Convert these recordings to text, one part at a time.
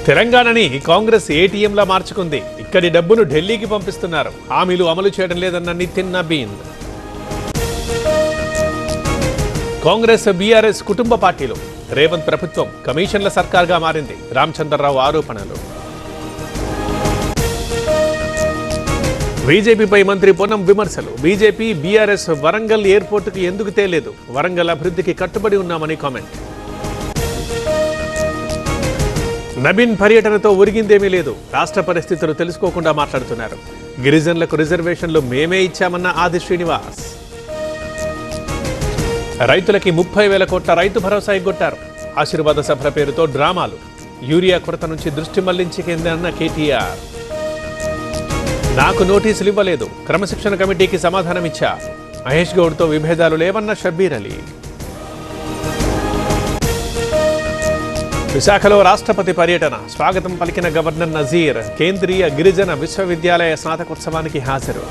తెలంగాణని కాంగ్రెస్ ఏటీఎంలా మార్చుకుంది. ఇక్కడి డబ్బును ఢిల్లీకి పంపిస్తున్నారు. హామీలు అమలు చేయడం లేదన్న నితిన్ నబీన్. కాంగ్రెస్ బీఆర్ఎస్ కుటుంబ పార్టీలు. రేవంత్ ప్రభుత్వం కమిషన్ల సర్కార్గా మారింది. రామచంద్రరావు ఆరోపణలు. బీజేపీపై మంత్రి పొన్నం విమర్శలు. బీజేపీ బీఆర్ఎస్ వరంగల్ ఎయిర్పోర్టుకు ఎందుకు తేలేదు? వరంగల్ అభివృద్ధికి కట్టుబడి ఉన్నామని కామెంట్. నబీన్ పర్యటనతో ఒరిగిందేమీ లేదు. రాష్ట్ర పరిస్థితులు తెలుసుకోకుండా మాట్లాడుతున్నారు. గిరిజనులకు రిజర్వేషన్లు మేమే ఇచ్చామన్న ఆది శ్రీనివాస్. రైతులకి 30,000 కోట్ల రైతు భరోసా ఎగ్గొట్టారు. ఆశీర్వాద సభల పేరుతో డ్రామాలు. యూరియా కొరత నుంచి దృష్టి మళ్లించిందన్న కేటీఆర్. నాకు నోటీసులు ఇవ్వలేదు. క్రమశిక్షణ కమిటీకి సమాధానమిచ్చా. మహేష్ గౌడ్తో విభేదాలు లేవన్న షబ్బీర్ అలీ. విశాఖలో రాష్ట్రపతి పర్యటన. స్వాగతం పలికిన గవర్నర్ నజీర్. కేంద్రీయ గిరిజన విశ్వవిద్యాలయ స్నాతకోత్సవానికి హాజరు.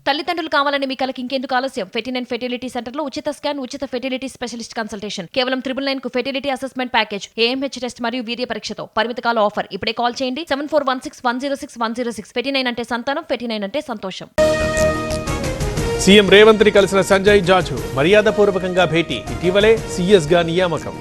తల్లిదండ్రులు కావాలని మీ కలకి ఇంకెందుకు ఆలస్యం? ఫెర్టినైన్ ఫెర్టిలిటీ సెంటర్ లో ఉచిత స్కాన్, ఉచిత ఫెర్టిలిటీ స్పెషలిస్ట్ కన్సల్టేషన్. కేవలం 999 కు fertility assessment package, AMH test మరియు వీర్య పరీక్షతో. పరిమిత కాల ఆఫర్. ఇప్పుడే కాల్ చేయండి 7416106106. ఫెర్టినైన్ అంటే సంతానం, ఫెర్టినైన్ అంటే సంతోషం. సీఎం రేవంత్ ని కలిసిన సంజయ్ జాజు. మర్యాదపూర్వకంగా భేటీ. ఇటీవలే సీఎస్ గా నియామకం.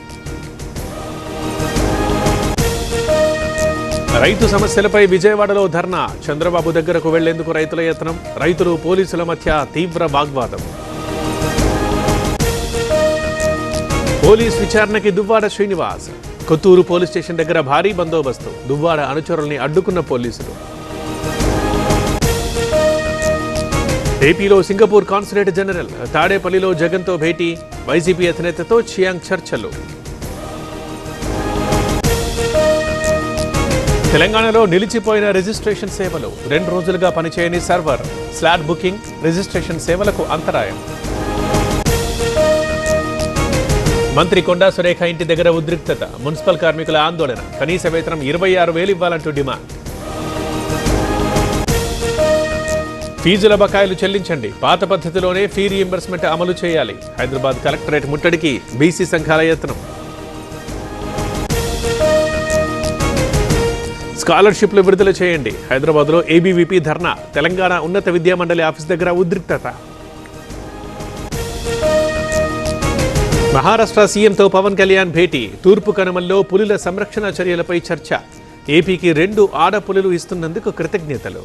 రైతు సమస్యలపై విజయవాడలో ధర్నా. చంద్రబాబు దగ్గరకు వెళ్లేందుకు రైతుల యత్నం. రైతులు పోలీసుల మధ్య తీవ్ర వాగ్వాదం. పోలీస్ విచారణకి దువ్వాడ శ్రీనివాస్. కొత్తూరు పోలీస్ స్టేషన్ దగ్గర భారీ బందోబస్తు. దువ్వాడ అనుచరుల్ని అడ్డుకున్న పోలీసులు. ఏపీలో సింగపూర్ కాన్సులేట్ జనరల్. తాడేపల్లిలో జగన్తో భేటీ. వైసీపీ అధినేతతో చియాంగ్ చర్చలు. తెలంగాణలో నిలిచిపోయిన రిజిస్ట్రేషన్ సేవలు. 2 రోజులుగా పనిచేయని సర్వర్. స్లాట్ బుకింగ్, రిజిస్ట్రేషన్ సేవలకు అంతరాయం. మంత్రి కొండా సురేఖ ఇంటి దగ్గర ఉద్రిక్తత. మున్సిపల్ కార్మికుల ఆందోళన. కనీస వేతనం 26,000 ఇవ్వాలంటూ డిమాండ్. ఫీజుల బకాయిలు చెల్లించండి. పాత పద్ధతిలోనే ఫీ రీయింబర్స్మెంట్ అమలు చేయాలి. హైదరాబాద్ కలెక్టరేట్ ముట్టడికి బీసీ సంఘాల యత్నం. స్కాలర్షిప్లు విడుదల చేయండి. హైదరాబాద్లో ఏబీవీపీ ధర్నా. తెలంగాణ ఉన్నత విద్యామండలి ఆఫీస్ దగ్గర ఉద్రిక్తత. మహారాష్ట్ర సీఎంతో పవన్ కళ్యాణ్ భేటీ. తూర్పు కనుమల్లో పులుల సంరక్షణ చర్యలపై చర్చ. ఏపీకి 2 ఆడపులులు ఇస్తున్నందుకు కృతజ్ఞతలు.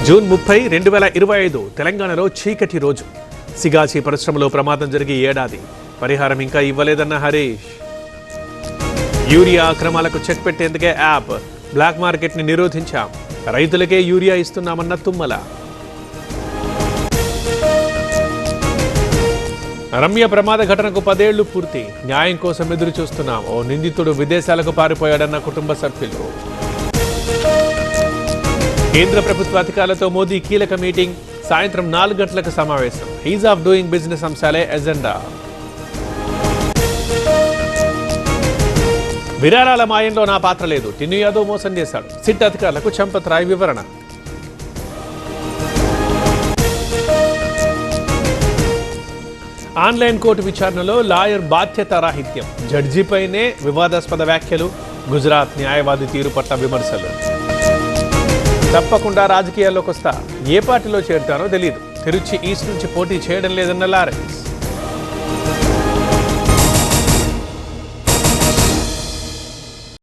జూన్ 30, 2025 తెలంగాణలో చీకటి రోజు. సిగాచి పరిశ్రమలో ప్రమాదం జరిగి ఏడాది. పరిహారం ఇంకా ఇవ్వలేదన్న హరీష్. యూరియా అక్రమాలకు చెక్ పెట్టేందుకే యాప్. బ్లాక్ మార్కెట్ని నిరోధించాం. రైతులకే యూరియా ఇస్తున్నామన్న తుమ్మల. రమ్య ప్రమాద ఘటనకు 10 ఏళ్లు పూర్తి. న్యాయం కోసం ఎదురు చూస్తున్నాం. ఓ నిందితుడు విదేశాలకు పారిపోయాడన్న కుటుంబ సభ్యులు. కేంద్ర ప్రభుత్వ అధికారులతో మోదీ కీలక మీటింగ్. సాయంత్రం 4 గంటలకు సమావేశం. ఈజ్ ఆఫ్ డూయింగ్ బిజినెస్ అంశాలే ఎజెండా. విరాళాల మాయంలో నా పాత్ర లేదు. టిన్ను యాదవ్ మోసం చేశాడు. సిట్ అధికారులకు చంపత్ రాయ్ వివరణ. ఆన్లైన్ కోర్టు విచారణలో లాయర్ బాధ్యత రాహిత్యం. జడ్జిపైనే వివాదాస్పద వ్యాఖ్యలు. గుజరాత్ న్యాయవాది తీరు పట్ల విమర్శలు. తప్పకుండా రాజకీయాల్లోకి వస్తా. ఏ పార్టీలో చేరుతానో తెలియదు. తిరుచి ఈస్ట్ నుంచి పోటీ చేయడం లేదన్న లారెన్స్.